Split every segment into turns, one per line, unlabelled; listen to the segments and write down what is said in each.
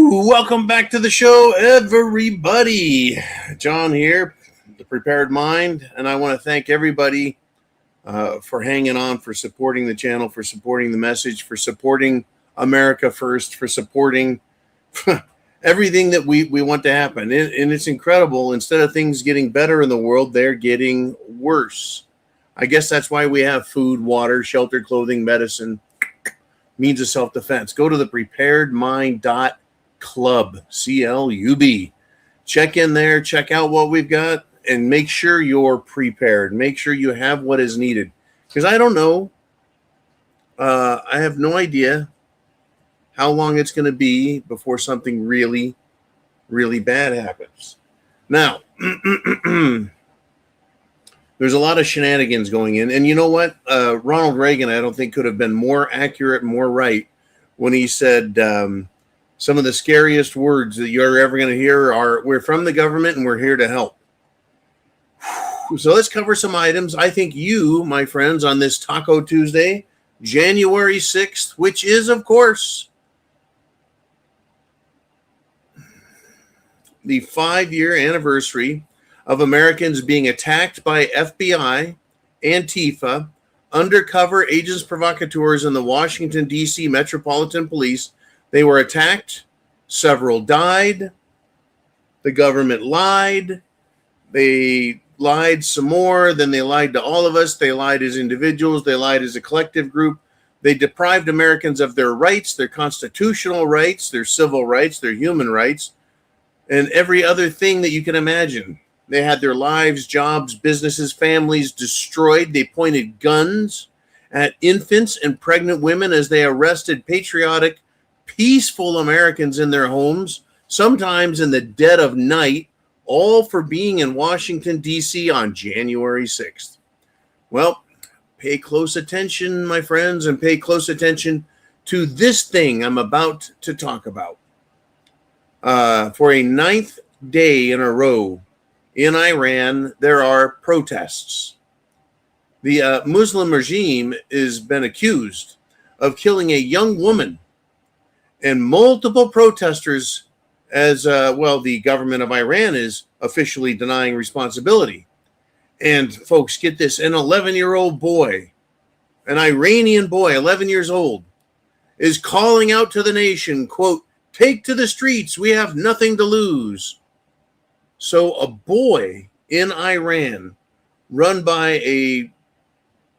Welcome back to the show, everybody. John here, the Prepared Mind, and I want to thank everybody for hanging on, for supporting the channel, for supporting the message, for supporting America First, for supporting everything that we want to happen. And it's incredible. Instead of things getting better in the world, they're getting worse. I guess that's why we have food, water, shelter, clothing, medicine, means of self-defense. Go to the preparedmind.club, CLUB. Check in there, check out what we've got, and make sure you're prepared. Make sure you have what is needed. Because I don't know. I have no idea how long it's going to be before something really, really bad happens. Now, there's a lot of shenanigans going in. And you know what? Ronald Reagan, I don't think, could have been more accurate, more right when he said some of the scariest words that you're ever going to hear are, we're from the government and we're here to help. So let's cover some items. I think you, my friends, on this Taco Tuesday, January 6th, which is, of course, the 5-year anniversary of Americans being attacked by FBI, Antifa, undercover agents provocateurs in the Washington, D.C. Metropolitan Police. They were attacked. Several died. The government lied. They lied some more. Then they lied to all of us. They lied as individuals. They lied as a collective group. They deprived Americans of their rights, their constitutional rights, their civil rights, their human rights, and every other thing that you can imagine. They had their lives, jobs, businesses, families destroyed. They pointed guns at infants and pregnant women as they arrested patriotic, peaceful Americans in their homes, sometimes in the dead of night, all for being in Washington, D.C. on January 6th. Well, pay close attention, my friends, and pay close attention to this thing I'm about to talk about. For a 9th day in a row, in Iran, there are protests. The Muslim regime has been accused of killing a young woman, and multiple protesters, as the government of Iran is officially denying responsibility. And folks, get this, an 11-year-old boy, an Iranian boy, 11 years old, is calling out to the nation, quote, "Take to the streets, we have nothing to lose." So a boy in Iran, run by a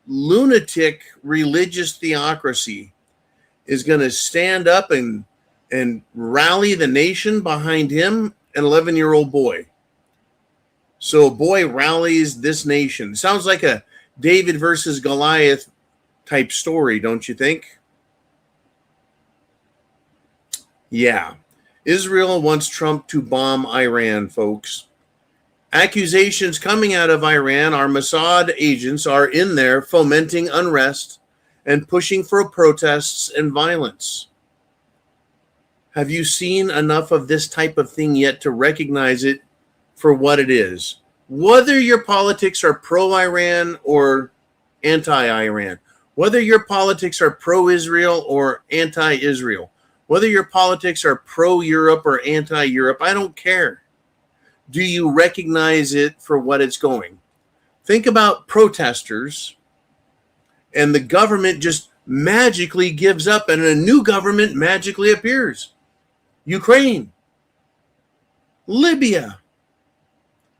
lunatic religious theocracy, is going to stand up and rally the nation behind him, an 11-year-old boy. So a boy rallies this nation. Sounds like a David versus Goliath type story, don't you think? Yeah. Israel wants Trump to bomb Iran, folks. Accusations coming out of Iran, our Mossad agents are in there fomenting unrest and pushing for protests and violence. Have you seen enough of this type of thing yet to recognize it for what it is? Whether your politics are pro-Iran or anti-Iran, whether your politics are pro-Israel or anti-Israel, whether your politics are pro-Europe or anti-Europe, I don't care. Do you recognize it for what it's going? Think about protesters, and the government just magically gives up, and a new government magically appears. Ukraine, Libya,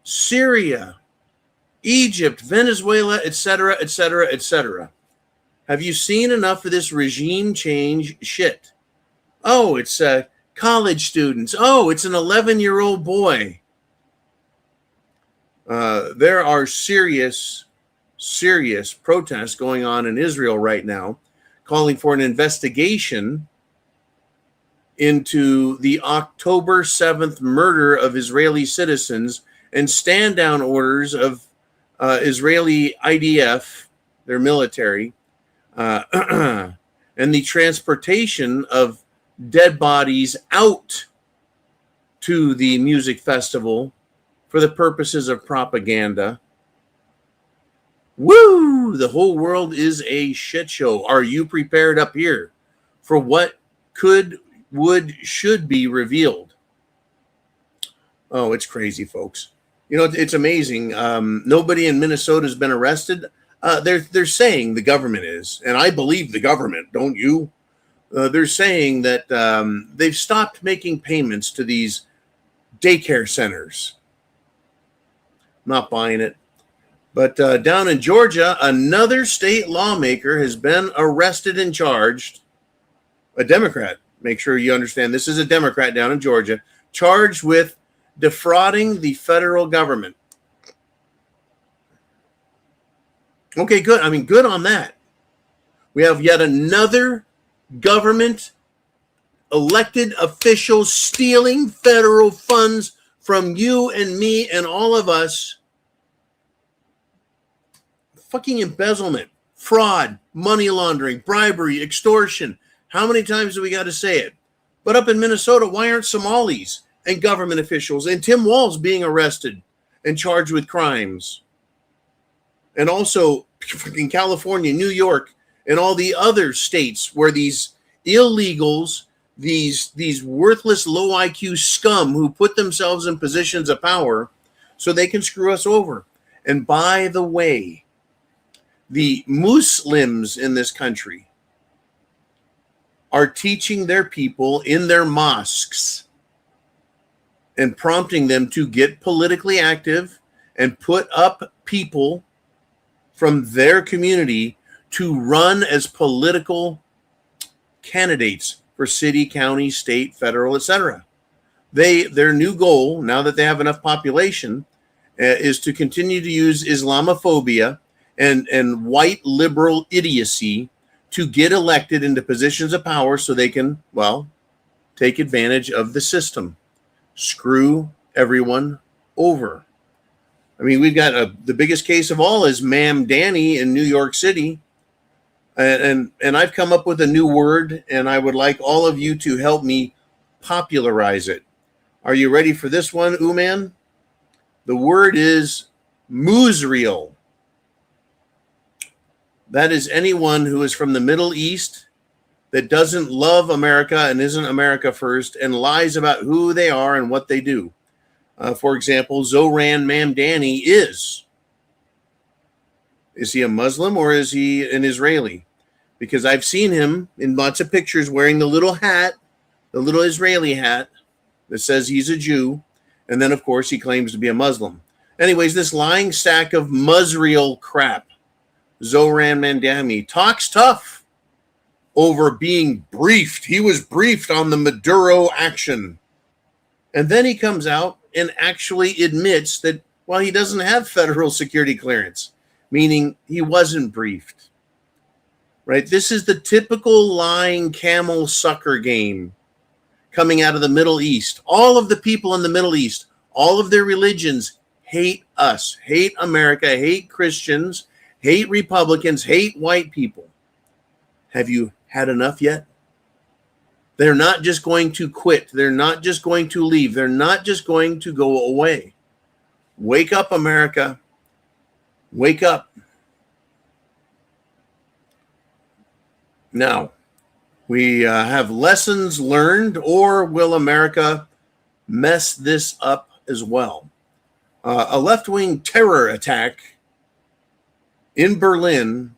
Syria, Egypt, Venezuela, etc., etc., etc. Have you seen enough of this regime change shit? Oh, it's college students. Oh, it's an 11-year-old boy. There are serious protests going on in Israel right now, calling for an investigation into the October 7th murder of Israeli citizens and stand-down orders of Israeli IDF, their military, and the transportation of dead bodies out to the music festival for the purposes of propaganda. Woo! The whole world is a shit show. Are you prepared up here for what could should be revealed. Oh, it's crazy, folks. It's amazing. Nobody in Minnesota has been arrested. They're saying the government is, and I believe the government. Don't you? They're saying that they've stopped making payments to these daycare centers. Not buying it. But down in Georgia, another state lawmaker has been arrested and charged. A Democrat. Make sure you understand this is a Democrat down in Georgia, charged with defrauding the federal government. Okay, good. I mean, good on that. We have yet another government elected official stealing federal funds from you and me and all of us. Fucking embezzlement, fraud, money laundering, bribery, extortion. How many times do we got to say it? But up in Minnesota, why aren't Somalis and government officials and Tim Walz being arrested and charged with crimes? And also in California, New York, and all the other states where these illegals, these worthless low IQ scum who put themselves in positions of power so they can screw us over. And by the way, the Muslims in this country are teaching their people in their mosques and prompting them to get politically active and put up people from their community to run as political candidates for city, county, state, federal, etc. Their new goal, now that they have enough population, is to continue to use Islamophobia and white liberal idiocy to get elected into positions of power so they can, well, take advantage of the system. Screw everyone over. I mean, we've got the biggest case of all is Ma'am Danny in New York City. And I've come up with a new word, and I would like all of you to help me popularize it. Are you ready for this one, Uman? The word is Musreal. That is anyone who is from the Middle East that doesn't love America and isn't America first and lies about who they are and what they do. For example, Zohran Mamdani is. Is he a Muslim or is he an Israeli? Because I've seen him in lots of pictures wearing the little hat, the little Israeli hat that says he's a Jew. And then, of course, he claims to be a Muslim. Anyways, this lying sack of Musreal crap, Zohran Mamdani, talks tough over being briefed. He was briefed on the Maduro action. And then he comes out and actually admits that, well, he doesn't have federal security clearance, meaning he wasn't briefed. Right? This is the typical lying camel sucker game coming out of the Middle East. All of the people in the Middle East, all of their religions hate us, hate America, hate Christians, hate Republicans, hate white people. Have you had enough yet? They're not just going to quit. They're not just going to leave. They're not just going to go away. Wake up, America. Wake up. Now, we have lessons learned, or will America mess this up as well? A left-wing terror attack in Berlin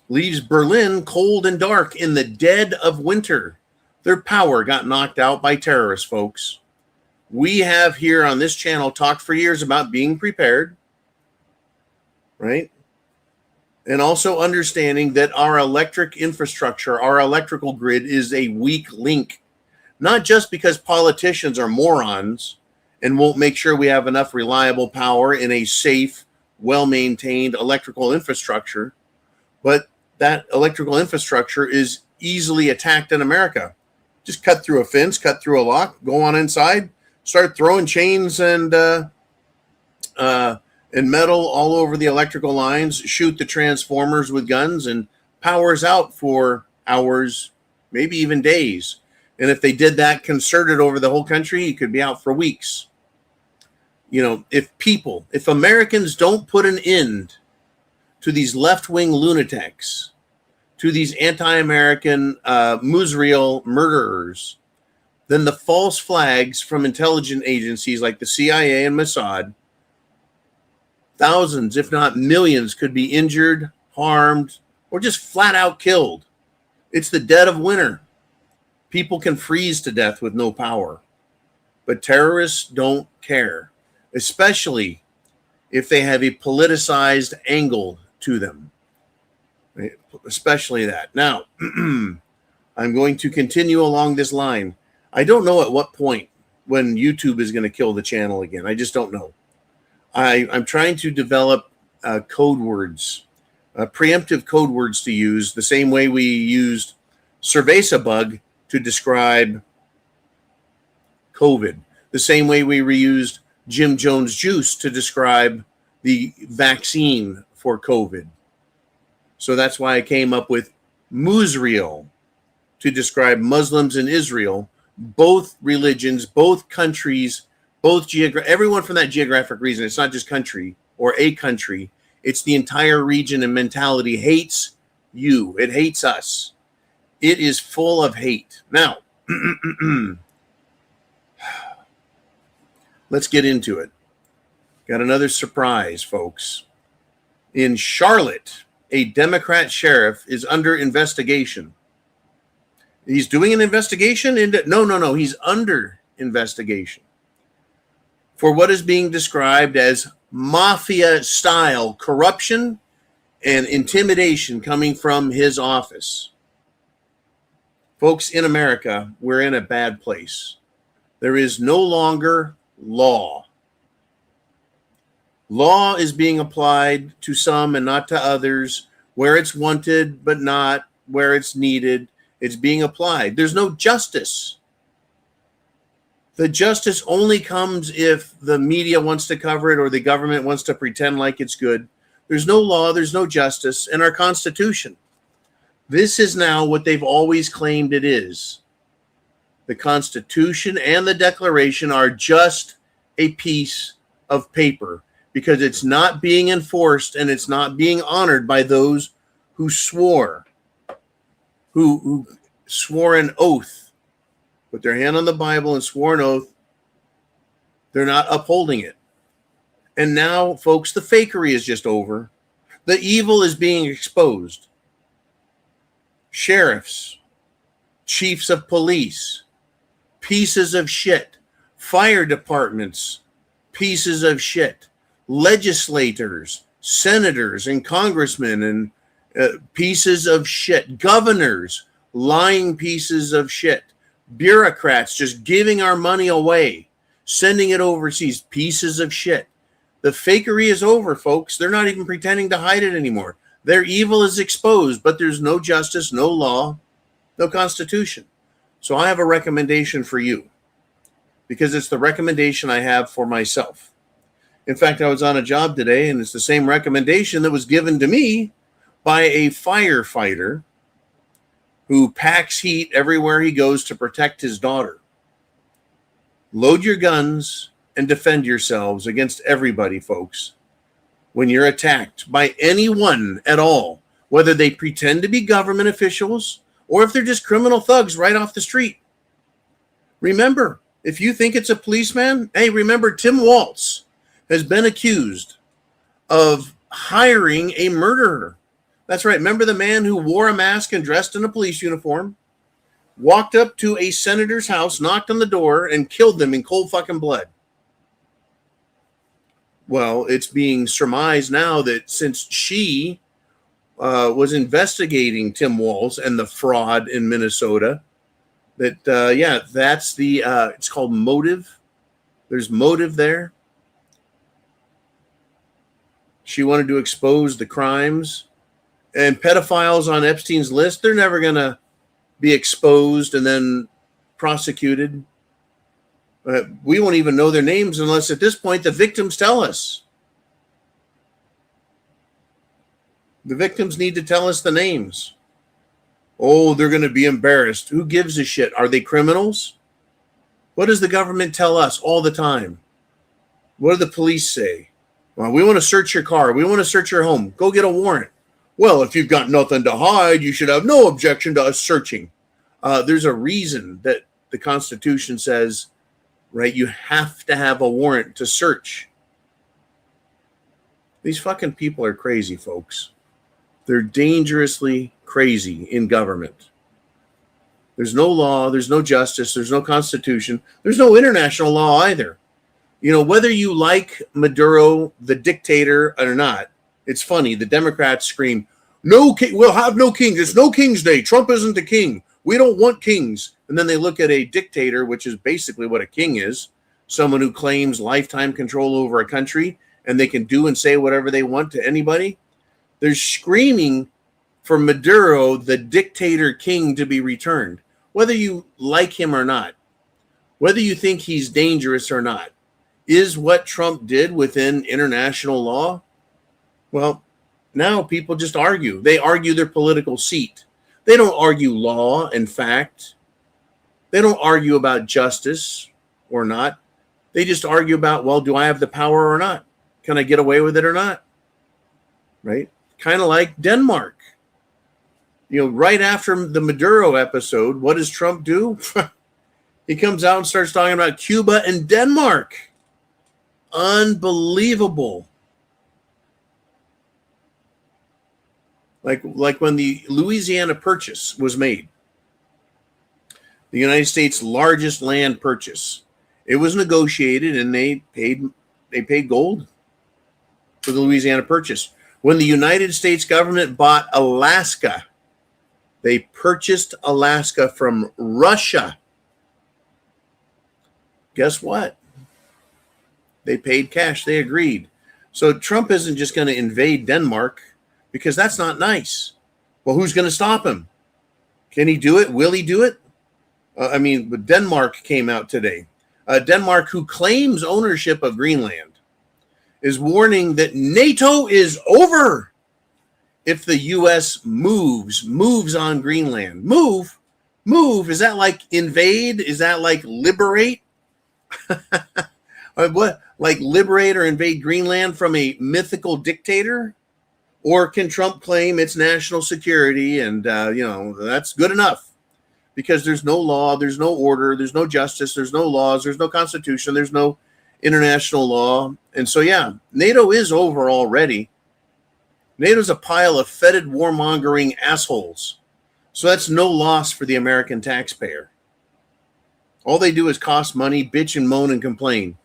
leaves Berlin cold and dark in the dead of winter. Their power got knocked out by terrorists, folks. We have here on this channel talked for years about being prepared, right? And also understanding that our electric infrastructure, our electrical grid is a weak link, not just because politicians are morons and won't make sure we have enough reliable power in a safe, well-maintained electrical infrastructure, but that electrical infrastructure is easily attacked in America. Just cut through a fence, cut through a lock, go on inside, start throwing chains and metal all over the electrical lines, shoot the transformers with guns, and powers out for hours, maybe even days. And if they did that concerted over the whole country, it could be out for weeks. You know, if Americans don't put an end to these left-wing lunatics, to these anti-American Musriel murderers than the false flags from intelligence agencies like the CIA and Mossad. Thousands, if not millions, could be injured, harmed, or just flat out killed. It's the dead of winter. People can freeze to death with no power. But terrorists don't care, especially if they have a politicized angle to them. Especially that. Now, I'm going to continue along this line. I don't know at what point when YouTube is going to kill the channel again. I just don't know. I'm trying to develop code words, preemptive code words to use the same way we used cerveza bug to describe COVID, the same way we reused Jim Jones juice to describe the vaccine for COVID. So that's why I came up with Musriel to describe Muslims in Israel, both religions, both countries, everyone from that geographic region. It's not just country or a country. It's the entire region, and mentality hates you. It hates us. It is full of hate. Now, let's get into it. Got another surprise, folks. In Charlotte, a Democrat sheriff is under investigation. He's doing an investigation? No. He's under investigation for what is being described as mafia-style corruption and intimidation coming from his office. Folks, in America, we're in a bad place. There is no longer law. Law is being applied to some and not to others, where it's wanted but not where it's needed. It's being applied. There's no justice. The justice only comes if the media wants to cover it or the government wants to pretend like it's good. There's no law, there's no justice in our Constitution. This is now what they've always claimed it is. The Constitution and the Declaration are just a piece of paper because it's not being enforced and it's not being honored by those who swore, who swore an oath, put their hand on the Bible and swore an oath. They're not upholding it. And now, folks, the fakery is just over. The evil is being exposed. Sheriffs, chiefs of police, pieces of shit. Fire departments, pieces of shit. Legislators, senators, and congressmen, and pieces of shit. Governors, lying pieces of shit. Bureaucrats just giving our money away, sending it overseas, pieces of shit. The fakery is over, folks. They're not even pretending to hide it anymore. Their evil is exposed, but there's no justice, no law, no Constitution. So I have a recommendation for you, because it's the recommendation I have for myself. In fact, I was on a job today, and it's the same recommendation that was given to me by a firefighter who packs heat everywhere he goes to protect his daughter. Load your guns and defend yourselves against everybody, folks. When you're attacked by anyone at all, whether they pretend to be government officials or if they're just criminal thugs right off the street. Remember, if you think it's a policeman, hey, remember Tim Waltz has been accused of hiring a murderer. That's right. Remember the man who wore a mask and dressed in a police uniform, walked up to a senator's house, knocked on the door, and killed them in cold fucking blood? Well, it's being surmised now that since she was investigating Tim Walz and the fraud in Minnesota, that, that's the, it's called motive. There's motive there. She wanted to expose the crimes. And pedophiles on Epstein's list, they're never going to be exposed and then prosecuted. We won't even know their names unless at this point the victims tell us. The victims need to tell us the names. Oh, they're going to be embarrassed. Who gives a shit? Are they criminals? What does the government tell us all the time? What do the police say? Well, we want to search your car. We want to search your home. Go get a warrant. well, if you've got nothing to hide, you should have no objection to us searching. There's a reason that the Constitution says, right, you have to have a warrant to search. These fucking people are crazy, folks. They're dangerously crazy in government. There's no law, there's no justice, there's no constitution, there's no international law either. You know, whether you like Maduro, the dictator, or not, it's funny. The Democrats scream, "No king, we'll have no kings. It's no King's Day. Trump isn't a king. We don't want kings." And then they look at a dictator, which is basically what a king is, someone who claims lifetime control over a country, and they can do and say whatever they want to anybody. They're screaming for Maduro, the dictator king, to be returned. Whether you like him or not, whether you think he's dangerous or not, is what Trump did within international law? Well, now people just argue. They argue their political seat. They don't argue law and fact. They don't argue about justice or not. They just argue about, well, do I have the power or not? Can I get away with it or not? Right? Kind of like Denmark. You know, right after the Maduro episode, what does Trump do? He comes out and starts talking about Cuba and Denmark. Unbelievable. Like when the Louisiana Purchase was made, the United States' largest land purchase. It was negotiated, and they paid gold for the Louisiana Purchase. When the United States government bought Alaska, they purchased Alaska from Russia. Guess what? They paid cash. They agreed. So Trump isn't just going to invade Denmark, because that's not nice. Well, who's going to stop him? Can he do it? Will he do it? But Denmark came out today. Denmark, who claims ownership of Greenland, is warning that NATO is over if the U.S. moves on Greenland. Move? Is that like invade? Is that like liberate? What? Like liberate or invade Greenland from a mythical dictator? Or can Trump claim it's national security and, that's good enough? Because there's no law, there's no order, there's no justice, there's no laws, there's no constitution, there's no international law. And so, yeah, NATO is over already. NATO's a pile of fetid warmongering assholes. So that's no loss for the American taxpayer. All they do is cost money, bitch and moan and complain.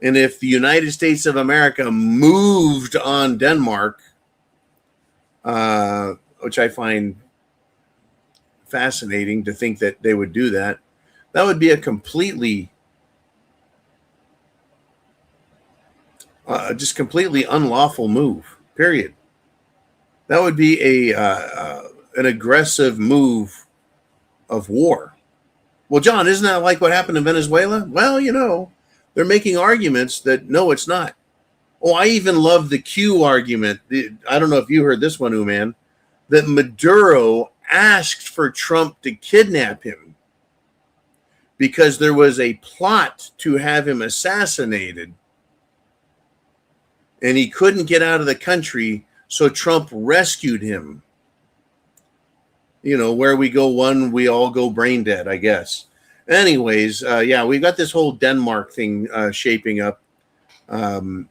And if the United States of America moved on Denmark, which I find fascinating to think that they would do that, that would be a completely unlawful move, period. That would be an aggressive move of war. Well, John, isn't that like what happened in Venezuela? Well, they're making arguments that, no, it's not. Oh, I even love the Q argument. I don't know if you heard this one, Uman, that Maduro asked for Trump to kidnap him because there was a plot to have him assassinated, and he couldn't get out of the country, so Trump rescued him. Where we go one, we all go brain dead, I guess. Anyways, we've got this whole Denmark thing shaping up. For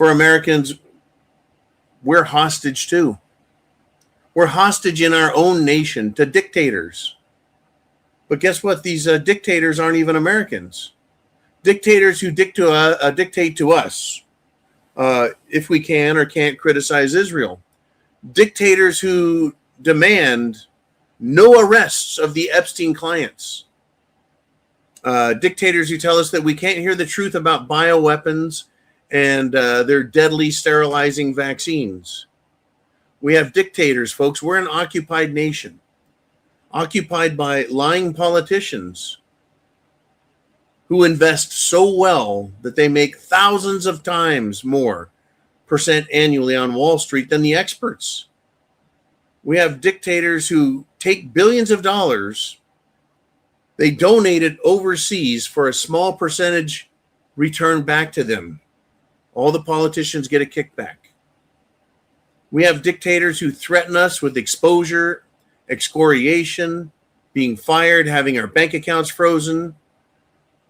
Americans, we're hostage too. We're hostage in our own nation to dictators. But guess what? These dictators aren't even Americans. Dictators who dictate to us if we can or can't criticize Israel. Dictators who demand no arrests of the Epstein clients. Dictators who tell us that we can't hear the truth about bioweapons and their deadly sterilizing vaccines. We have dictators, folks. We're an occupied nation, occupied by lying politicians who invest so well that they make thousands of times more % annually on Wall Street than the experts. We have dictators who take billions of dollars, they donate it overseas for a small percentage return back to them. All the politicians get a kickback. We have dictators who threaten us with exposure, excoriation, being fired, having our bank accounts frozen,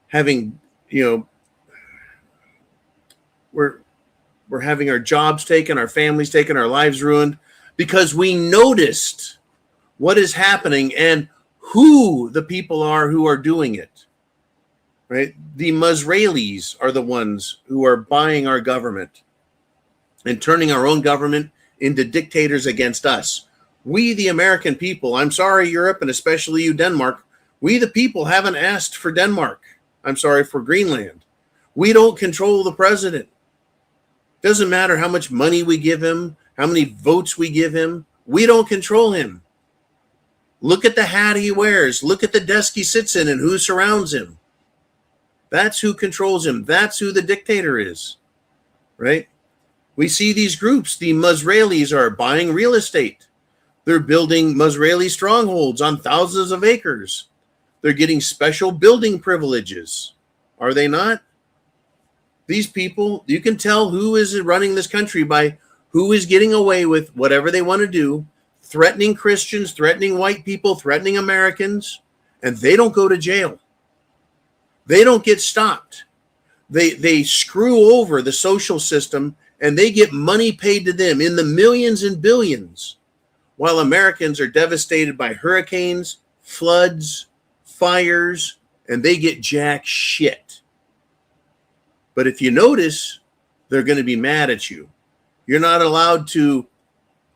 having, we're having our jobs taken, our families taken, our lives ruined, because we noticed what is happening and who the people are who are doing it. Right? The Musraelis are the ones who are buying our government and turning our own government into dictators against us. We, the American people, I'm sorry, Europe, and especially you, Denmark, we, the people, haven't asked for Denmark. I'm sorry, for Greenland. We don't control the president. Doesn't matter how much money we give him, how many votes we give him. We don't control him. Look at the hat he wears. Look at the desk he sits in and who surrounds him. That's who controls him. That's who the dictator is, right? We see these groups. The Musraelis are buying real estate. They're building Musraeli strongholds on thousands of acres. They're getting special building privileges. Are they not? These people, you can tell who is running this country by who is getting away with whatever they want to do, threatening Christians, threatening white people, threatening Americans, and they don't go to jail. They don't get stopped. They screw over the social system and they get money paid to them in the millions and billions, while Americans are devastated by hurricanes, floods, fires, and they get jack shit. But if you notice, they're going to be mad at you. You're not allowed to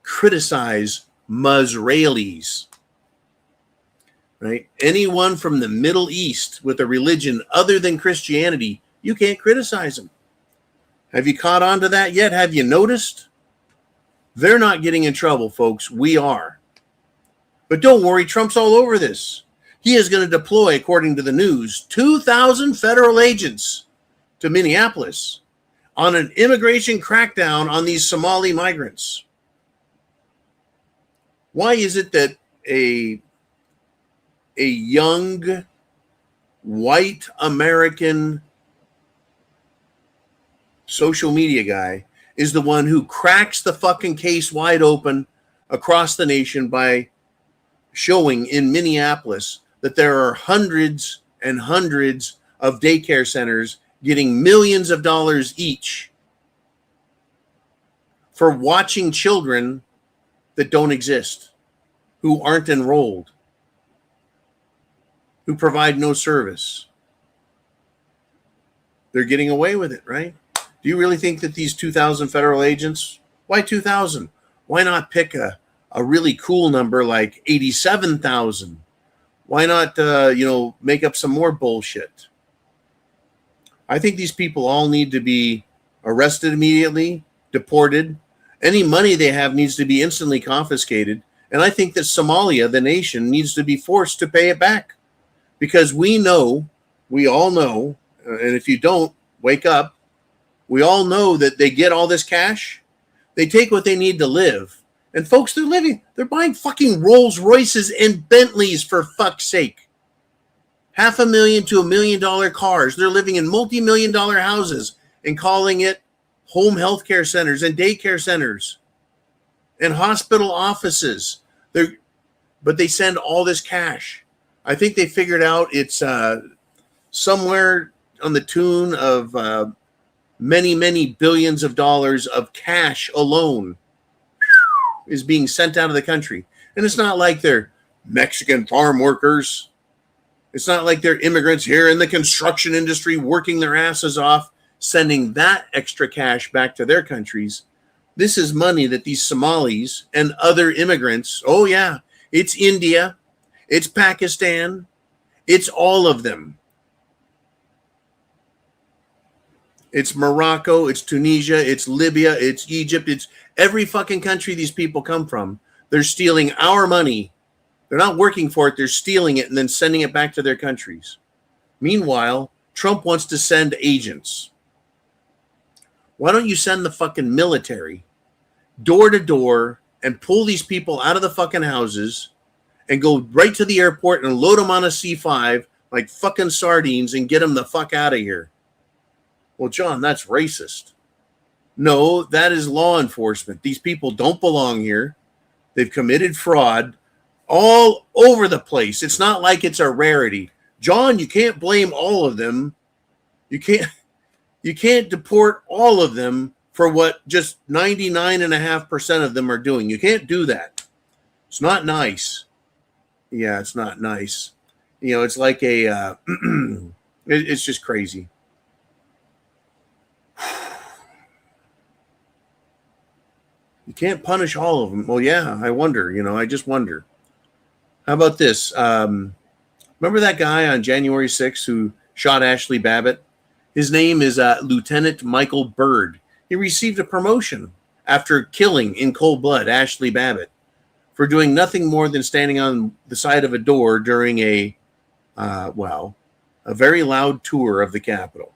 criticize Musraelis. Right? Anyone from the Middle East with a religion other than Christianity, you can't criticize them. Have you caught on to that yet? Have you noticed? They're not getting in trouble, folks. We are. But don't worry, Trump's all over this. He is going to deploy, according to the news, 2,000 federal agents to Minneapolis on an immigration crackdown on these Somali migrants. Why is it that a young white American social media guy is the one who cracks the fucking case wide open across the nation by showing in Minneapolis that there are hundreds and hundreds of daycare centers getting millions of dollars each for watching children that don't exist, who aren't enrolled, who provide no service. They're getting away with it, right? Do you really think that these 2,000 federal agents, why 2,000? Why not pick a really cool number like 87,000? Why not, make up some more bullshit? I think these people all need to be arrested immediately, deported. Any money they have needs to be instantly confiscated. And I think that Somalia, the nation, needs to be forced to pay it back. Because we all know, and if you don't, wake up, we all know that they get all this cash. They take what they need to live. And folks, they're buying fucking Rolls Royces and Bentleys for fuck's sake. $500,000 to $1 million cars. They're living in multi-million-dollar houses and calling it home health care centers and daycare centers and hospital offices. But they send all this cash. I think they figured out it's somewhere on the tune of many, many billions of dollars of cash alone is being sent out of the country. And it's not like they're Mexican farm workers. It's not like they're immigrants here in the construction industry working their asses off, sending that extra cash back to their countries. This is money that these Somalis and other immigrants, oh yeah, it's India, it's Pakistan, it's all of them. It's Morocco, it's Tunisia, it's Libya, it's Egypt, it's every fucking country these people come from. They're stealing our money. They're not working for it, they're stealing it and then sending it back to their countries. Meanwhile, Trump wants to send agents. Why don't you send the fucking military door to door and pull these people out of the fucking houses and go right to the airport and load them on a C-5 like fucking sardines and get them the fuck out of here? Well, John, that's racist. No, that is law enforcement. These people don't belong here. They've committed fraud all over the place. It's not like it's a rarity. John, you can't blame all of them. You can't deport all of them for what just 99.5% of them are doing. You can't do that. It's not nice. Yeah, it's not nice. It's like a it's just crazy. You can't punish all of them. Well, yeah, I wonder. I just wonder. How about this? Remember that guy on January 6th who shot Ashley Babbitt? His name is Lieutenant Michael Byrd. He received a promotion after killing in cold blood Ashley Babbitt for doing nothing more than standing on the side of a door during a very loud tour of the Capitol.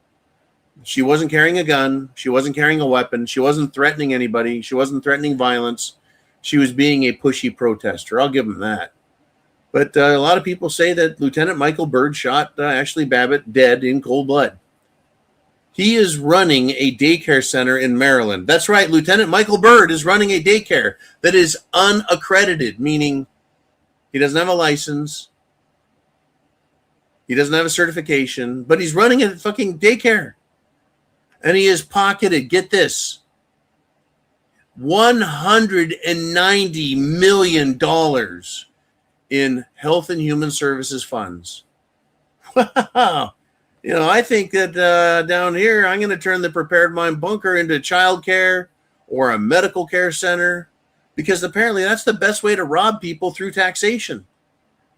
She wasn't carrying a gun. She wasn't carrying a weapon. She wasn't threatening anybody. She wasn't threatening violence. She was being a pushy protester. I'll give him that. But a lot of people say that Lieutenant Michael Byrd shot Ashley Babbitt dead in cold blood. He is running a daycare center in Maryland. That's right. Lieutenant Michael Byrd is running a daycare that is unaccredited, meaning he doesn't have a license. He doesn't have a certification, but he's running a fucking daycare. And he has pocketed, get this, $190 million in Health and Human Services funds. Wow. I think that down here, I'm going to turn the Prepared Mind bunker into childcare or a medical care center, because apparently that's the best way to rob people through taxation.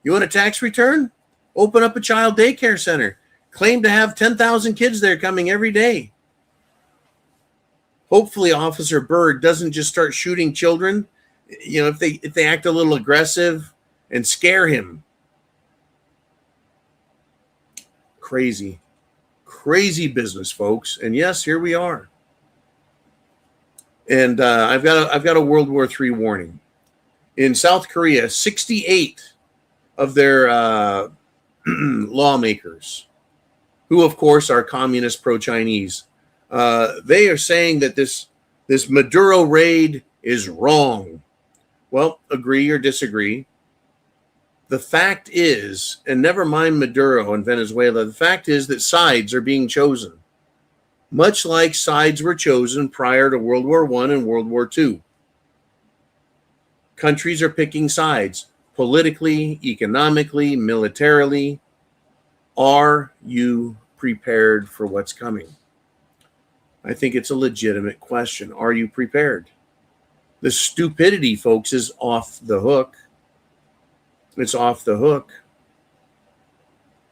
You want a tax return? Open up a child daycare center. Claim to have 10,000 kids there coming every day. Hopefully Officer Byrd doesn't just start shooting children, if they act a little aggressive, and scare him. Crazy business, folks. And yes, here we are. And I've got a World War III warning. In South Korea, 68 of their lawmakers, who of course are communist pro-Chinese, they are saying that this Maduro raid is wrong. Well, agree or disagree. The fact is, and never mind Maduro and Venezuela, the fact is that sides are being chosen, much like sides were chosen prior to World War I and World War II. Countries are picking sides, politically, economically, militarily. Are you prepared for what's coming? I think it's a legitimate question. Are you prepared? The stupidity, folks, is off the hook. It's off the hook.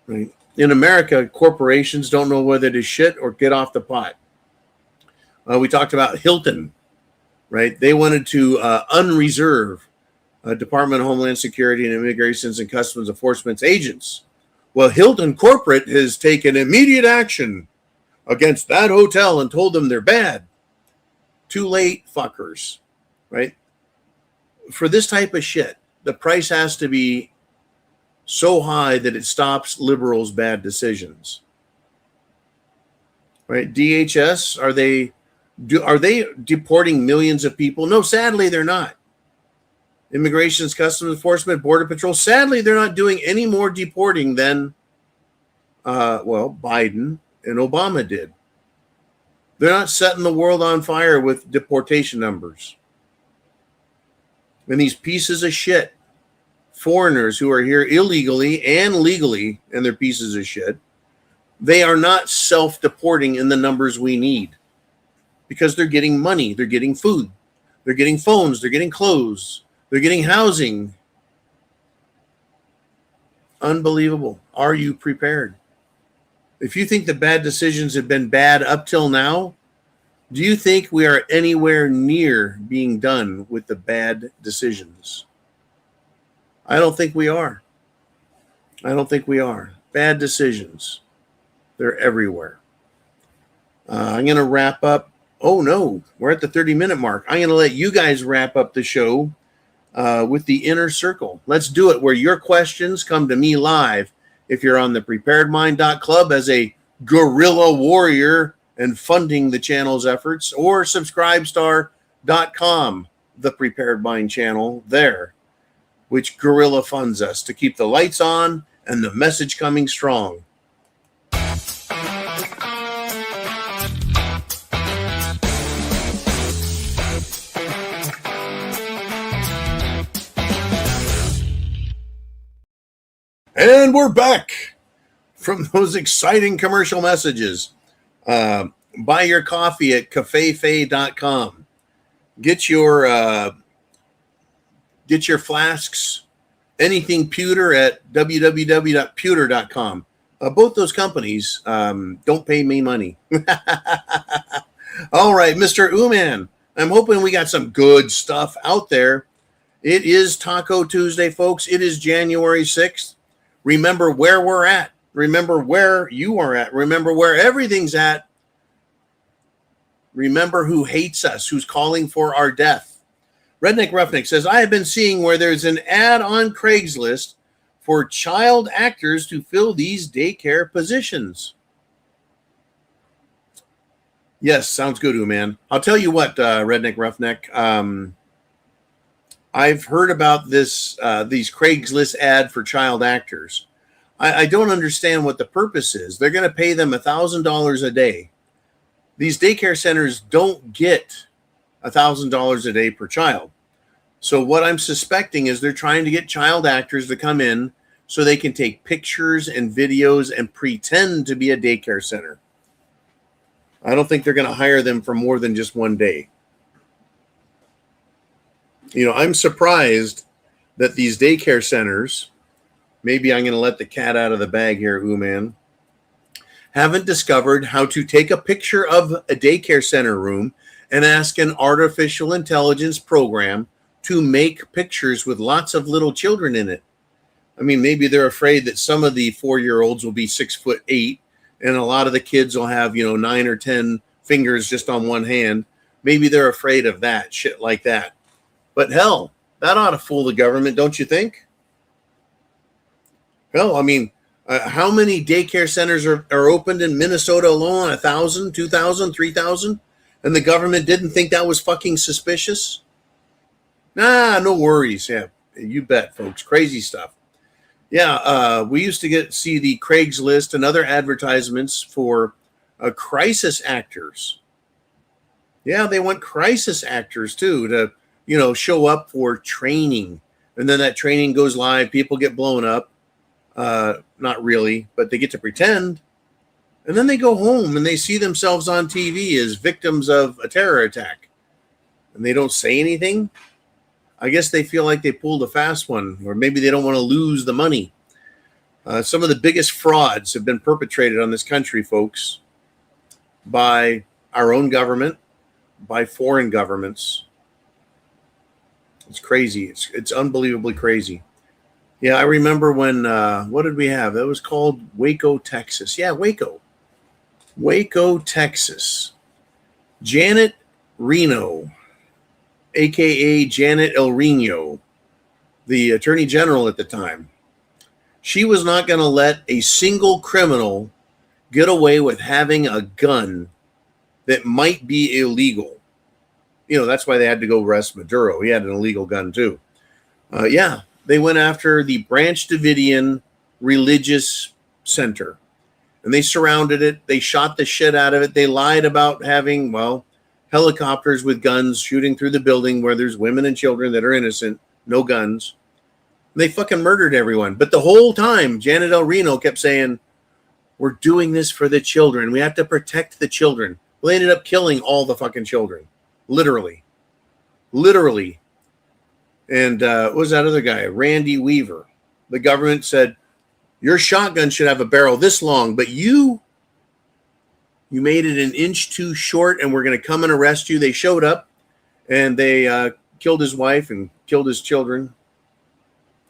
Right? In America, corporations don't know whether to shit or get off the pot. We talked about Hilton, right? They wanted to unreserve Department of Homeland Security and Immigrations and Customs Enforcement agents. Well, Hilton Corporate has taken immediate action against that hotel and told them they're bad. Too late, fuckers, right? For this type of shit, the price has to be so high that it stops liberals' bad decisions. Right? DHS, are they deporting millions of people? No, sadly, they're not. Immigrations, Customs Enforcement, Border Patrol, sadly, they're not doing any more deporting than, Biden and Obama did. They're not setting the world on fire with deportation numbers. And these pieces of shit, foreigners who are here illegally and legally, and they're pieces of shit, they are not self-deporting in the numbers we need, because they're getting money, they're getting food, they're getting phones, they're getting clothes, they're getting housing. Unbelievable. Are you prepared? If you think the bad decisions have been bad up till now, do you think we are anywhere near being done with the bad decisions? I don't think we are. I don't think we are. Bad decisions. They're everywhere. I'm going to wrap up. Oh, no. We're at the 30-minute mark. I'm going to let you guys wrap up the show with the inner circle. Let's do it where your questions come to me live. If you're on the preparedmind.club as a guerrilla warrior and funding the channel's efforts, or subscribestar.com, the Prepared Mind channel there, which guerrilla funds us to keep the lights on and the message coming strong. And we're back from those exciting commercial messages. Buy your coffee at cafefe.com. Get your flasks, anything pewter, at www.pewter.com. Both those companies don't pay me money. All right, Mr. Uman, I'm hoping we got some good stuff out there. It is Taco Tuesday, folks. It is January 6th. Remember where we're at. Remember where you are at. Remember where everything's at. Remember who hates us, who's calling for our death. Redneck Roughneck says, I have been seeing where there's an ad on Craigslist for child actors to fill these daycare positions. Yes, sounds good, man. I'll tell you what, Redneck Roughneck. I've heard about these Craigslist ad for child actors. I don't understand what the purpose is. They're going to pay them $1,000 a day. These daycare centers don't get $1,000 a day per child. So what I'm suspecting is they're trying to get child actors to come in so they can take pictures and videos and pretend to be a daycare center. I don't think they're going to hire them for more than just one day. You know, I'm surprised that these daycare centers, maybe I'm going to let the cat out of the bag here, Uman, haven't discovered how to take a picture of a daycare center room and ask an artificial intelligence program to make pictures with lots of little children in it. I mean, maybe they're afraid that some of the 4-year-olds will be 6'8", and a lot of the kids will have, 9 or 10 fingers just on one hand. Maybe they're afraid of that, shit like that. But hell, that ought to fool the government, don't you think? Hell, I mean, how many daycare centers are opened in Minnesota alone? 1,000, 2,000, 3,000? And the government didn't think that was fucking suspicious? Nah, no worries. Yeah, you bet, folks. Crazy stuff. Yeah, we used to see the Craigslist and other advertisements for crisis actors. Yeah, they want crisis actors too to, show up for training. And then that training goes live. People get blown up. Not really, but they get to pretend. And then they go home and they see themselves on TV as victims of a terror attack. And they don't say anything. I guess they feel like they pulled a fast one, or maybe they don't want to lose the money. Some of the biggest frauds have been perpetrated on this country, folks, by our own government, by foreign governments. It's crazy. It's unbelievably crazy. Yeah, I remember when, what did we have? That was called Waco, Texas. Yeah, Waco, Texas. Janet Reno, a.k.a. Janet El Reno, the attorney general at the time. She was not going to let a single criminal get away with having a gun that might be illegal. That's why they had to go arrest Maduro. He had an illegal gun too. Yeah, they went after the Branch Davidian Religious Center. And they surrounded it. They shot the shit out of it. They lied about having, helicopters with guns shooting through the building where there's women and children that are innocent, no guns. They fucking murdered everyone. But the whole time, Janet El Reno kept saying, we're doing this for the children. We have to protect the children. Well, they ended up killing all the fucking children. Literally. And what was that other guy? Randy Weaver. The government said, your shotgun should have a barrel this long, but you made it an inch too short, and we're going to come and arrest you. They showed up, and they killed his wife and killed his children.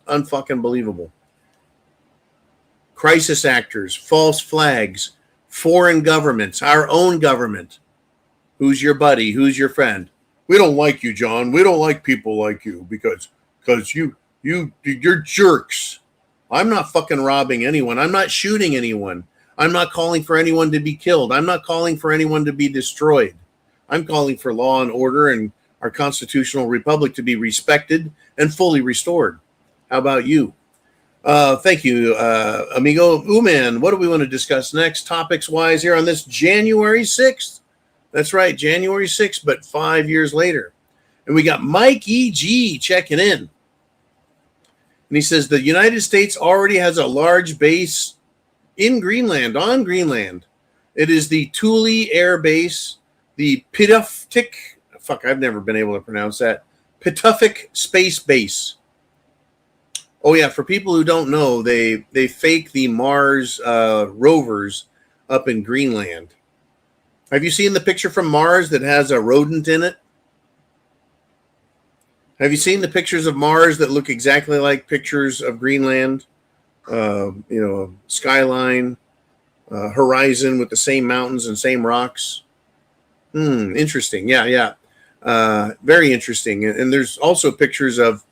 Unfucking believable. Crisis actors, false flags, foreign governments, our own government. Who's your buddy? Who's your friend? We don't like you, John. We don't like people like you because you're jerks. I'm not fucking robbing anyone. I'm not shooting anyone. I'm not calling for anyone to be killed. I'm not calling for anyone to be destroyed. I'm calling for law and order and our constitutional republic to be respected and fully restored. How about you? Thank you, amigo. Uman, what do we want to discuss next, topics-wise, here on this January 6th? That's right, January 6th, but 5 years later. And we got Mike E.G. checking in. And he says, the United States already has a large base in Greenland, on Greenland. It is the Thule Air Base, the Pituffik, I've never been able to pronounce that, Pituffik Space Base. Oh, yeah, for people who don't know, they fake the Mars rovers up in Greenland. Have you seen the picture from Mars that has a rodent in it? Have you seen the pictures of Mars that look exactly like pictures of Greenland? Skyline, horizon with the same mountains and same rocks. Interesting. Yeah. Very interesting. And there's also pictures of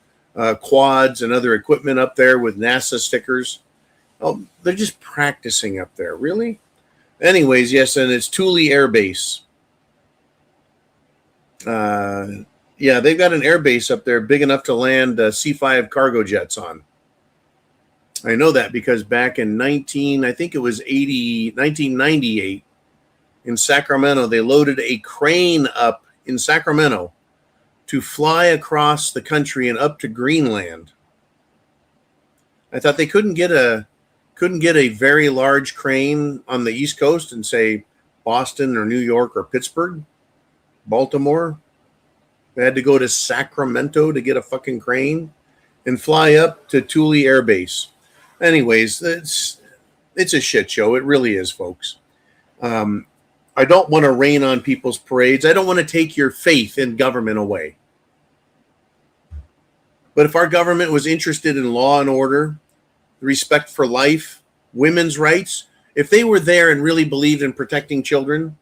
quads and other equipment up there with NASA stickers. Oh, they're just practicing up there. Really? Anyways, yes, and it's Thule Air Base. Yeah, they've got an air base up there big enough to land C-5 cargo jets on. I know that because back in 1998, in Sacramento, they loaded a crane up in Sacramento to fly across the country and up to Greenland. I thought they couldn't get a very large crane on the East Coast and say Boston or New York or Pittsburgh, Baltimore. They had to go to Sacramento to get a fucking crane and fly up to Thule Air Base. Anyways, it's a shit show. It really is, folks. I don't want to rain on people's parades. I don't want to take your faith in government away. But if our government was interested in law and order, respect for life, women's rights, if they were there and really believed in protecting children,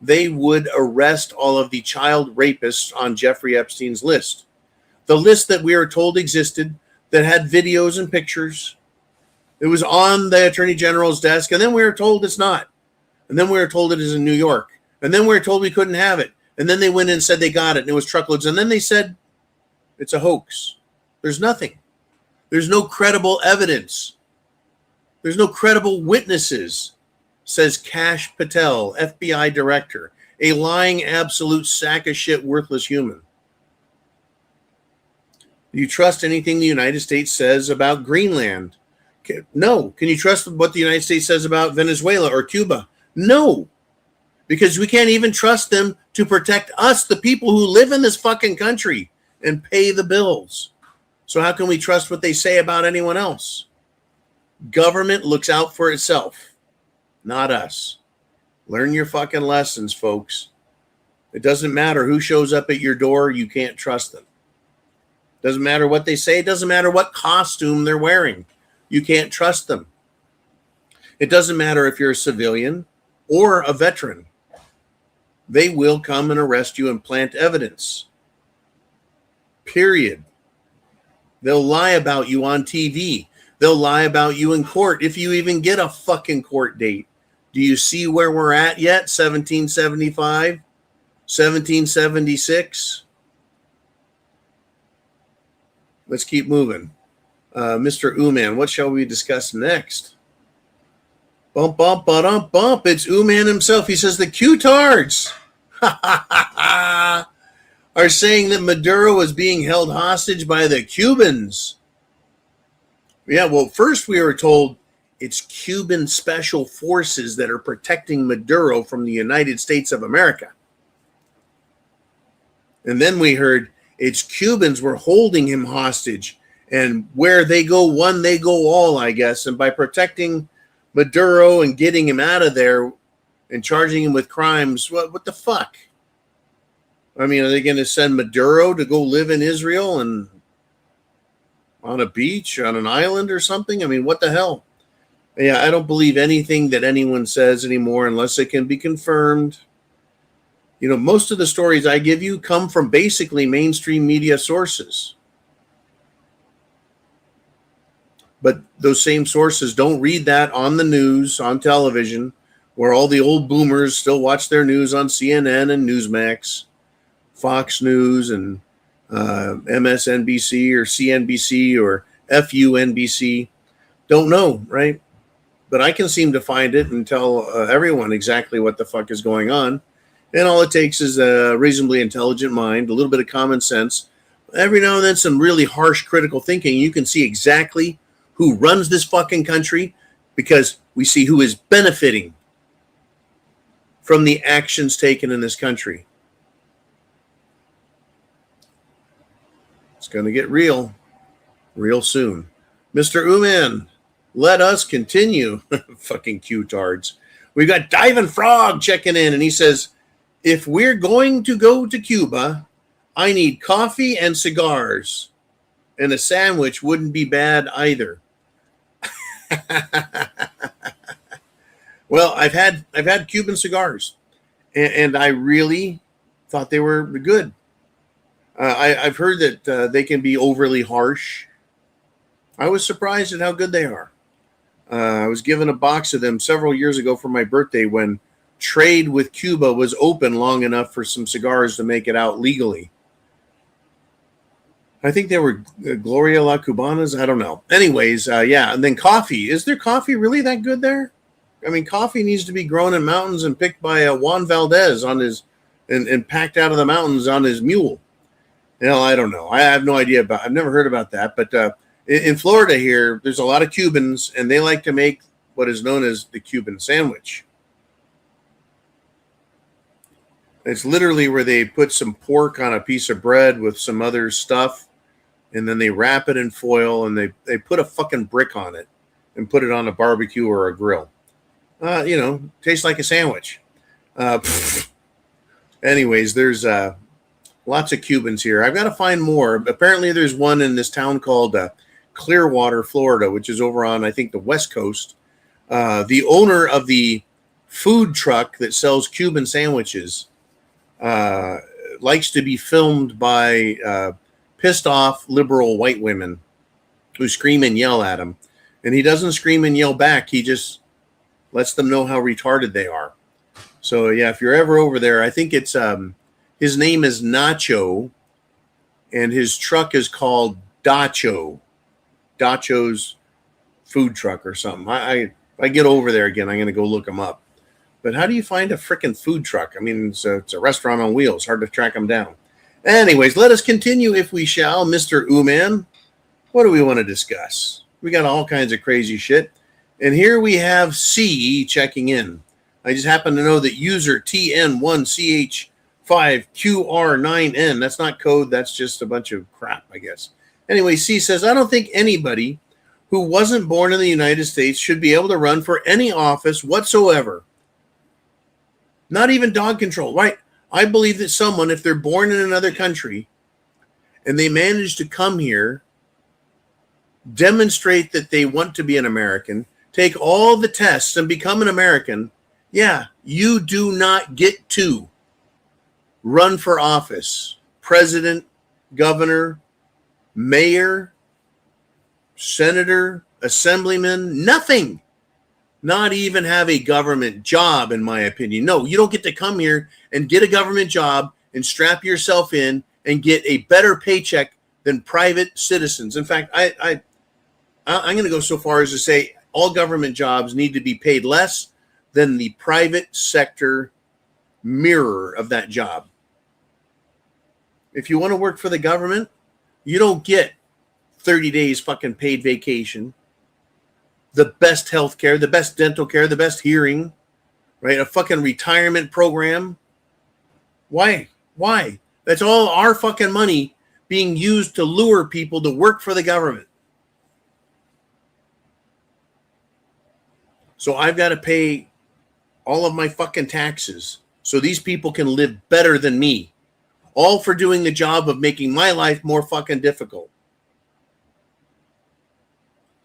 they would arrest all of the child rapists on Jeffrey Epstein's list. The list that we are told existed, that had videos and pictures. It was on the Attorney General's desk, and then we were told it's not. And then we were told it is in New York. And then we were told we couldn't have it. And then they went in and said they got it, and it was truckloads. And then they said it's a hoax. There's nothing. There's no credible evidence. There's no credible witnesses, says Kash Patel, FBI director, a lying, absolute sack of shit, worthless human. Do you trust anything the United States says about Greenland? No. Can you trust what the United States says about Venezuela or Cuba? No. Because we can't even trust them to protect us, the people who live in this fucking country and pay the bills. So how can we trust what they say about anyone else? Government looks out for itself, not us. Learn your fucking lessons, folks. It doesn't matter who shows up at your door. You can't trust them. Doesn't matter what they say. It doesn't matter what costume they're wearing. You can't trust them. It doesn't matter if you're a civilian or a veteran. They will come and arrest you and plant evidence. Period. They'll lie about you on TV. They'll lie about you in court if you even get a fucking court date. Do you see where we're at yet? 1775? 1776? Let's keep moving. Mr. Uman, what shall we discuss next? Bump, bump, ba-dum, bump. It's Uman himself. He says the Q-tards are saying that Maduro is being held hostage by the Cubans. Yeah, well, first we were told it's Cuban special forces that are protecting Maduro from the United States of America. And then we heard it's Cubans were holding him hostage. And where they go one, they go all, I guess. And by protecting Maduro and getting him out of there and charging him with crimes, what the fuck? I mean, are they going to send Maduro to go live in Israel and on a beach, on an island or something? I mean, what the hell? Yeah, I don't believe anything that anyone says anymore unless it can be confirmed. You know, most of the stories I give you come from basically mainstream media sources. But those same sources don't read that on the news, on television, where all the old boomers still watch their news on CNN and Newsmax, Fox News and MSNBC or CNBC or FUNBC. Don't know, right? But I can seem to find it and tell everyone exactly what the fuck is going on. And all it takes is a reasonably intelligent mind, a little bit of common sense, every now and then some really harsh critical thinking. You can see exactly who runs this fucking country because we see who is benefiting from the actions taken in this country. It's going to get real soon. Mr. Uman, let us continue. Fucking Q-tards. We've got Diving Frog checking in, and he says, if we're going to go to Cuba, I need coffee and cigars. And a sandwich wouldn't be bad either. Well, I've had Cuban cigars, and I really thought they were good. I've heard that they can be overly harsh. I was surprised at how good they are. I was given a box of them several years ago for my birthday when trade with Cuba was open long enough for some cigars to make it out legally. I think they were Gloria La Cubanas. I don't know. Anyways, yeah. And then coffee. Is there coffee really that good there? I mean, coffee needs to be grown in mountains and picked by Juan Valdez on his and packed out of the mountains on his mule. You know, I don't know. I have no idea about. I've never heard about that. But in Florida here, there's a lot of Cubans, and they like to make what is known as the Cuban sandwich. It's literally where they put some pork on a piece of bread with some other stuff, and then they wrap it in foil, and they put a fucking brick on it and put it on a barbecue or a grill. You know, tastes like a sandwich. Anyways, there's lots of Cubans here. I've got to find more. Apparently, there's one in this town called Clearwater, Florida, which is over on, I think, the West Coast. The owner of the food truck that sells Cuban sandwiches likes to be filmed by pissed off liberal white women who scream and yell at him. And he doesn't scream and yell back. He just lets them know how retarded they are. So, yeah, if you're ever over there, I think it's his name is Nacho, and his truck is called Dacho. Dacho's food truck or something. I get over there again, I'm going to go look him up. But how do you find a freaking food truck? I mean, it's a restaurant on wheels. Hard to track them down. Anyways, let us continue, if we shall. Mr. Uman, what do we want to discuss? We got all kinds of crazy shit. And here we have C checking in. I just happen to know that user TN1CH5QR9N, that's not code, that's just a bunch of crap, I guess. Anyway, C says, I don't think anybody who wasn't born in the United States should be able to run for any office whatsoever. Not even dog control, right? I believe that someone, if they're born in another country and they manage to come here, demonstrate that they want to be an American, take all the tests and become an American, yeah, you do not get to run for office. President, governor, mayor, senator, assemblyman, nothing. Not even have a government job, in my opinion. No, you don't get to come here and get a government job and strap yourself in and get a better paycheck than private citizens. In fact, I'm going to go so far as to say all government jobs need to be paid less than the private sector mirror of that job. If you want to work for the government, you don't get 30 days fucking paid vacation, the best health care, the best dental care, the best hearing, right? A fucking retirement program. Why? That's all our fucking money being used to lure people to work for the government. So I've got to pay all of my fucking taxes so these people can live better than me, all for doing the job of making my life more fucking difficult.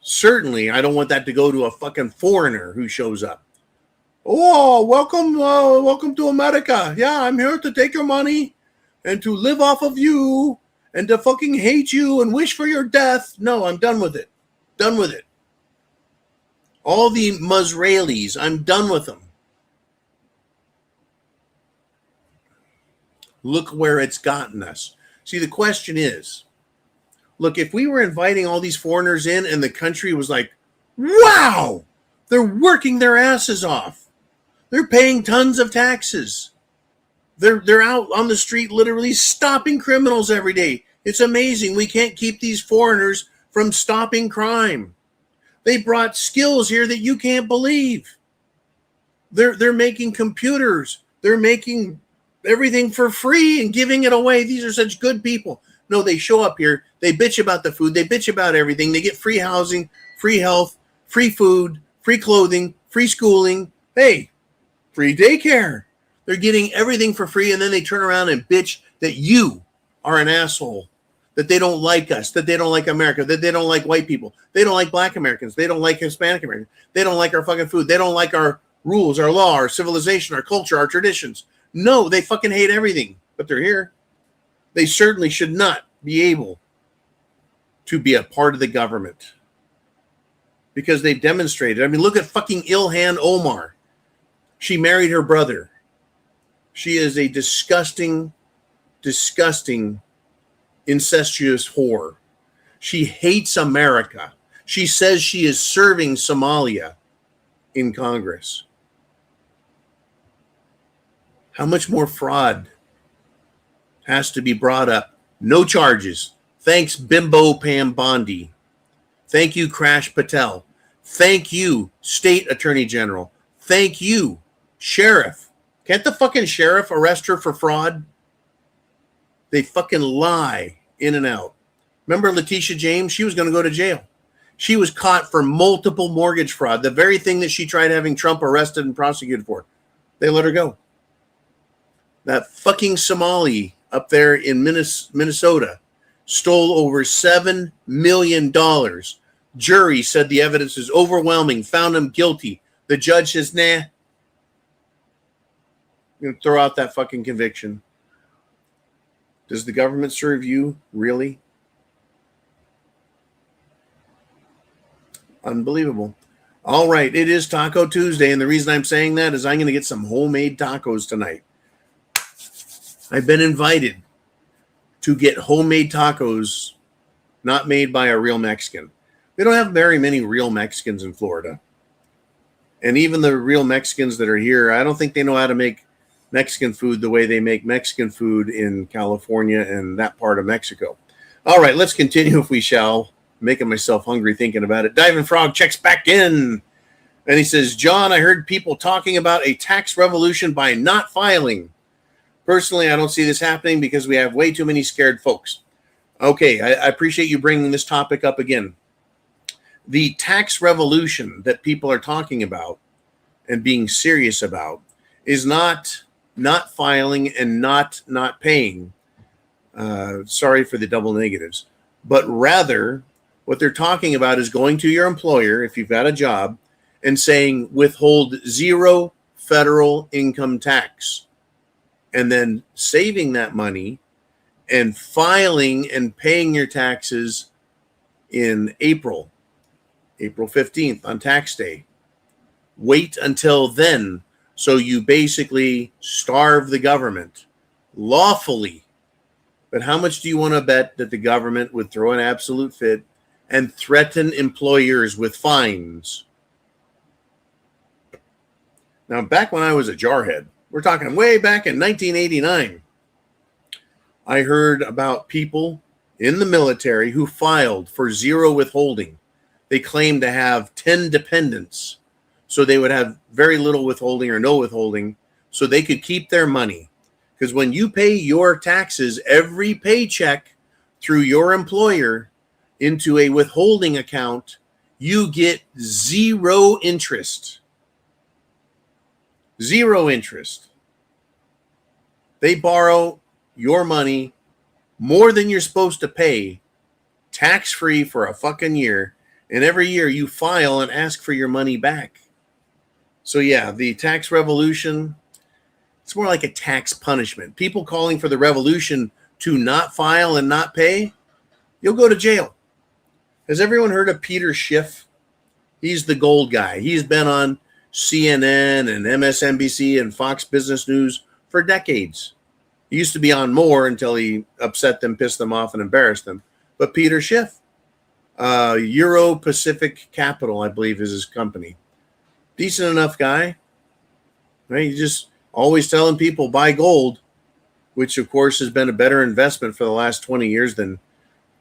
Certainly, I don't want that to go to a fucking foreigner who shows up. Oh, welcome to America. Yeah, I'm here to take your money and to live off of you and to fucking hate you and wish for your death. No, I'm done with it. Done with it. All the Musraelis, I'm done with them. Look where it's gotten us. See, the question is, look, if we were inviting all these foreigners in and the country was like, wow, they're working their asses off. They're paying tons of taxes. They're out on the street literally stopping criminals every day. It's amazing. We can't keep these foreigners from stopping crime. They brought skills here that you can't believe. They're making computers. They're making everything for free and giving it away. These are such good people. No, they show up here. They bitch about the food. They bitch about everything. They get free housing, free health, free food, free clothing, free schooling. Hey, free daycare. They're getting everything for free, and then they turn around and bitch that you are an asshole, that they don't like us, that they don't like America, that they don't like white people. They don't like black Americans. They don't like Hispanic Americans. They don't like our fucking food. They don't like our rules, our law, our civilization, our culture, our traditions. No, they fucking hate everything, but they're here. They certainly should not be able to be a part of the government because they've demonstrated. I mean, look at fucking Ilhan Omar. She married her brother. She is a disgusting, disgusting, incestuous whore. She hates America. She says she is serving Somalia in Congress. How much more fraud has to be brought up? No charges. Thanks, Bimbo Pam Bondi. Thank you, Crash Patel. Thank you, State Attorney General. Thank you, Sheriff. Can't the fucking sheriff arrest her for fraud? They fucking lie in and out. Remember Letitia James? She was going to go to jail. She was caught for multiple mortgage fraud, the very thing that she tried having Trump arrested and prosecuted for. They let her go. That fucking Somali up there in Minnesota stole over $7 million. Jury said the evidence is overwhelming, found him guilty. The judge says, nah. I'm going to throw out that fucking conviction. Does the government serve you? Really? Unbelievable. All right, it is Taco Tuesday, and the reason I'm saying that is I'm going to get some homemade tacos tonight. I've been invited to get homemade tacos not made by a real Mexican. We don't have very many real Mexicans in Florida. And even the real Mexicans that are here, I don't think they know how to make Mexican food the way they make Mexican food in California and that part of Mexico. All right, let's continue if we shall. Making myself hungry thinking about it. Diving Frog checks back in. And he says, John, I heard people talking about a tax revolution by not filing. Personally, I don't see this happening because we have way too many scared folks. Okay, I appreciate you bringing this topic up again. The tax revolution that people are talking about and being serious about is not filing and not paying. Sorry for the double negatives. But rather, what they're talking about is going to your employer, if you've got a job, and saying withhold 0 federal income tax. And then saving that money and filing and paying your taxes in April 15th on tax day. Wait until then. So you basically starve the government lawfully. But how much do you want to bet that the government would throw an absolute fit and threaten employers with fines? Now, back when I was a jarhead, we're talking way back in 1989, I heard about people in the military who filed for 0 withholding. They claimed to have 10 dependents, so they would have very little withholding or no withholding, so they could keep their money. Because when you pay your taxes, every paycheck through your employer into a withholding account, you get 0 interest. 0 interest. They borrow your money more than you're supposed to pay, tax-free for a fucking year, and every year you file and ask for your money back. So yeah, the tax revolution, it's more like a tax punishment. People calling for the revolution to not file and not pay, you'll go to jail. Has everyone heard of Peter Schiff? He's the gold guy. He's been on CNN and MSNBC and Fox Business News for decades. He used to be on more until he upset them, pissed them off, and embarrassed them. But Peter Schiff, Euro Pacific Capital, I believe, is his company. Decent enough guy. Right? He's just always telling people buy gold, which, of course, has been a better investment for the last 20 years than,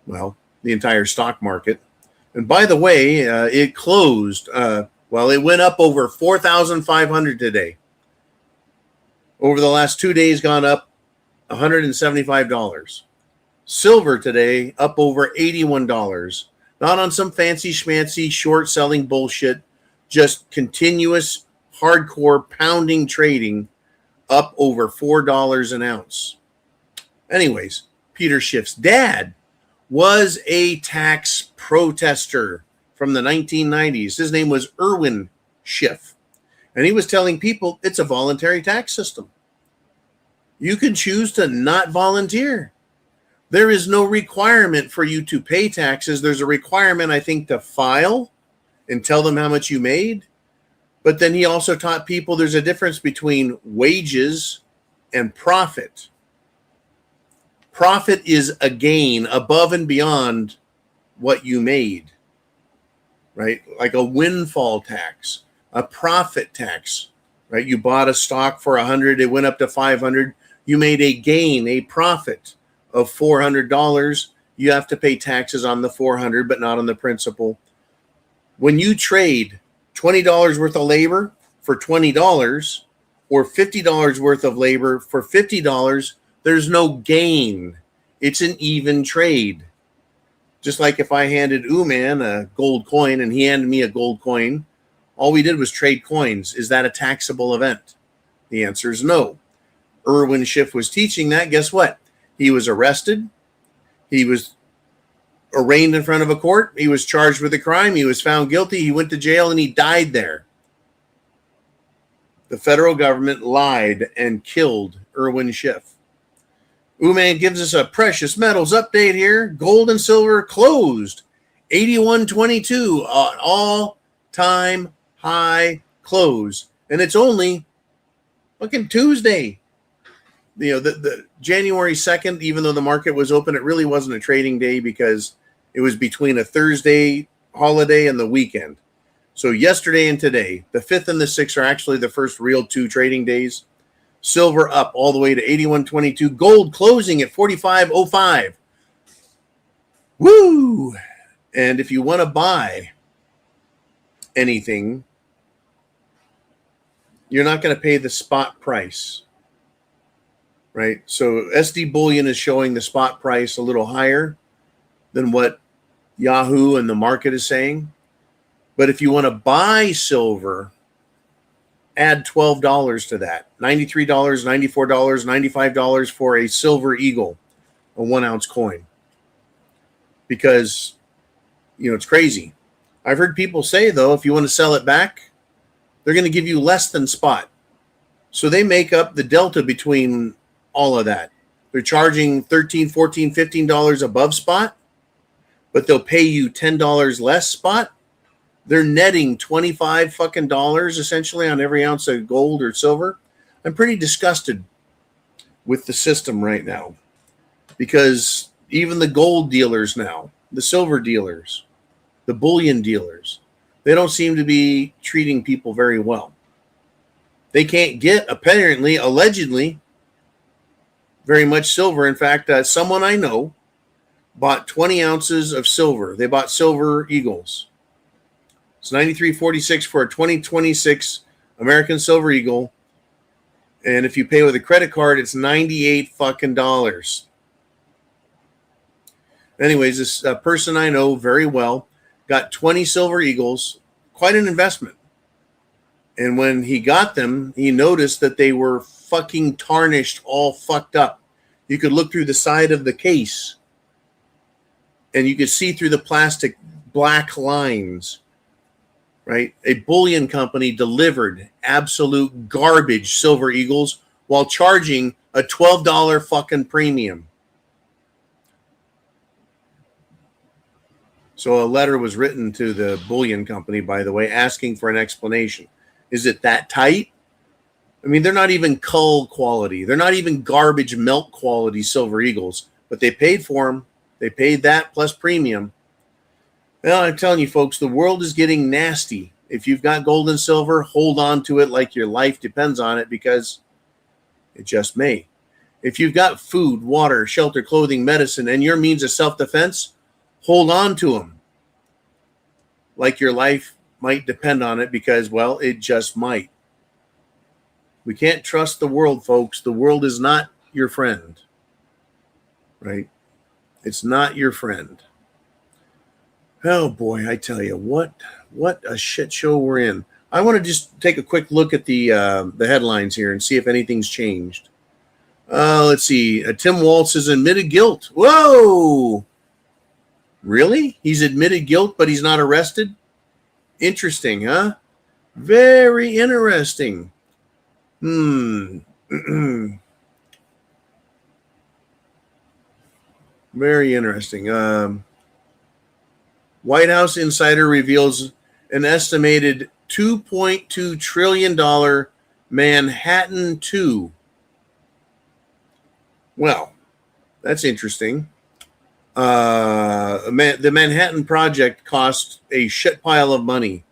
well, the entire stock market. And by the way, it closed, it went up over 4,500 today. Over the last 2 days, gone up $175. Silver today, up over $81. Not on some fancy schmancy short selling bullshit, just continuous, hardcore pounding trading, up over $4 an ounce. Anyways, Peter Schiff's dad was a tax protester from the 1990s. His name was Irwin Schiff. And he was telling people it's a voluntary tax system. You can choose to not volunteer. There is no requirement for you to pay taxes. There's a requirement, I think, to file and tell them how much you made. But then he also taught people there's a difference between wages and profit. Profit is a gain above and beyond what you made, right? Like a windfall tax, a profit tax, right? You bought a stock for 100, it went up to 500. You made a gain, a profit of $400. You have to pay taxes on the 400, but not on the principal. When you trade $20 worth of labor for $20 or $50 worth of labor for $50, there's no gain. It's an even trade. Just like if I handed Uman a gold coin and he handed me a gold coin, all we did was trade coins. Is that a taxable event? The answer is no. Irwin Schiff was teaching that. Guess what? He was arrested. He was arraigned in front of a court. He was charged with a crime. He was found guilty. He went to jail and he died there. The federal government lied and killed Irwin Schiff. Uman gives us a precious metals update here. Gold and silver closed 81.22, an all-time high close. And it's only fucking Tuesday. You know, the January 2nd, even though the market was open, it really wasn't a trading day because it was between a Thursday holiday and the weekend. So yesterday and today, the 5th and the 6th are actually the first real 2 trading days. Silver up all the way to 81.22. Gold closing at 45.05. Woo! And if you want to buy anything, you're not going to pay the spot price, right? So SD Bullion is showing the spot price a little higher than what Yahoo and the market is saying. But if you want to buy silver, add $12 to that. $93, $94, $95 for a silver eagle, a 1 ounce coin. Because, you know, it's crazy. I've heard people say, though, if you want to sell it back, they're going to give you less than spot. So they make up the delta between all of that. They're charging $13, $14, $15 above spot, but they'll pay you $10 less spot. They're netting $25 fucking dollars essentially on every ounce of gold or silver. I'm pretty disgusted with the system right now because even the gold dealers now, the silver dealers, the bullion dealers, they don't seem to be treating people very well. They can't get, apparently, allegedly, very much silver. In fact, someone I know bought 20 ounces of silver. They bought silver eagles. It's $93.46 for a 2026 American Silver Eagle. And if you pay with a credit card, it's $98 fucking dollars. Anyways, this person I know very well got 20 Silver Eagles, quite an investment. And when he got them, he noticed that they were fucking tarnished, all fucked up. You could look through the side of the case and you could see through the plastic black lines. Right? A bullion company delivered absolute garbage Silver Eagles while charging a $12 fucking premium. So a letter was written to the bullion company, by the way, asking for an explanation. Is it that tight? I mean, they're not even cull quality. They're not even garbage milk quality Silver Eagles, but they paid for them. They paid that plus premium. Well, I'm telling you, folks, the world is getting nasty. If you've got gold and silver, hold on to it like your life depends on it, because it just may. If you've got food, water, shelter, clothing, medicine, and your means of self-defense, hold on to them like your life might depend on it, because, well, it just might. We can't trust the world, folks. The world is not your friend, right? It's not your friend. Oh, boy, I tell you, what a shit show we're in. I want to just take a quick look at the headlines here and see if anything's changed. Let's see. Tim Walz has admitted guilt. Whoa! Really? He's admitted guilt, but he's not arrested? Interesting, huh? Very interesting. Very interesting. White House insider reveals an estimated $2.2 trillion Manhattan 2. Well, that's interesting. The Manhattan Project cost a shit pile of money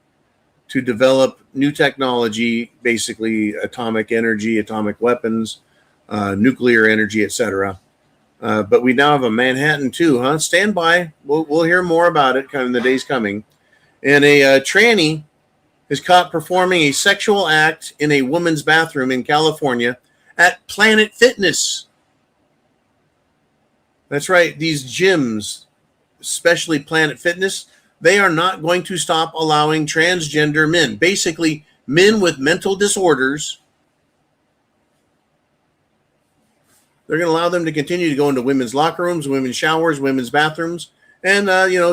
to develop new technology, basically atomic energy, atomic weapons, nuclear energy, etc. But we now have a Manhattan 2, huh? Stand by. We'll hear more about it in the days coming. And a tranny is caught performing a sexual act in a woman's bathroom in California at Planet Fitness. That's right. These gyms, especially Planet Fitness, they are not going to stop allowing transgender men, basically men with mental disorders. They're going to allow them to continue to go into women's locker rooms, women's showers, women's bathrooms, and,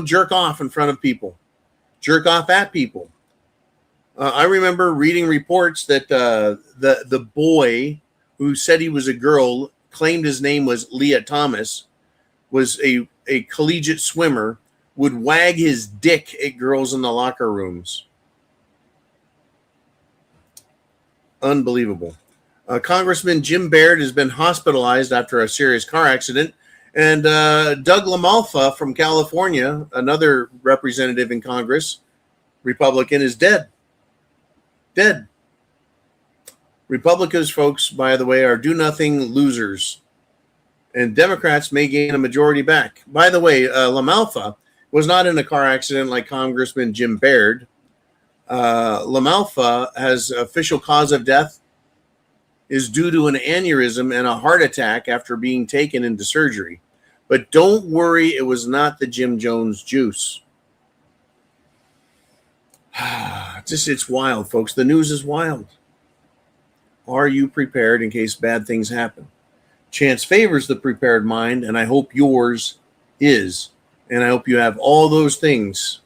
jerk off in front of people, jerk off at people. I remember reading reports that the boy who said he was a girl, claimed his name was Leah Thomas, was a collegiate swimmer, would wag his dick at girls in the locker rooms. Unbelievable. Congressman Jim Baird has been hospitalized after a serious car accident. And Doug LaMalfa from California, another representative in Congress, Republican, is dead. Dead. Republicans, folks, by the way, are do-nothing losers. And Democrats may gain a majority back. By the way, LaMalfa was not in a car accident like Congressman Jim Baird. LaMalfa has official cause of death is due to an aneurysm and a heart attack after being taken into surgery. But don't worry, it was not the Jim Jones juice. It's wild, folks. The news is wild. Are you prepared in case bad things happen? Chance favors the prepared mind, and I hope yours is. And I hope you have all those things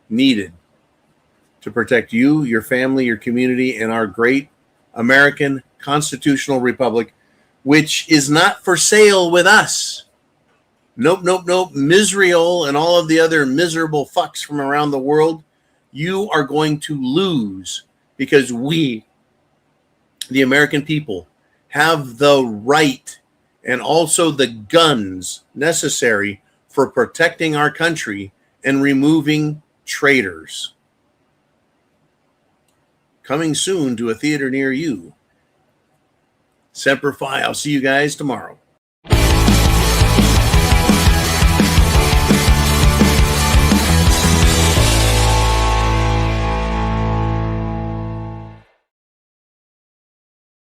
needed to protect you, your family, your community, and our great American constitutional republic, which is not for sale with us. Nope. Misriel and all of the other miserable fucks from around the world, you are going to lose, because we, the American people, have the right and also the guns necessary for protecting our country and removing traitors. Coming soon to a theater near you. Semper Fi. I'll see you guys tomorrow.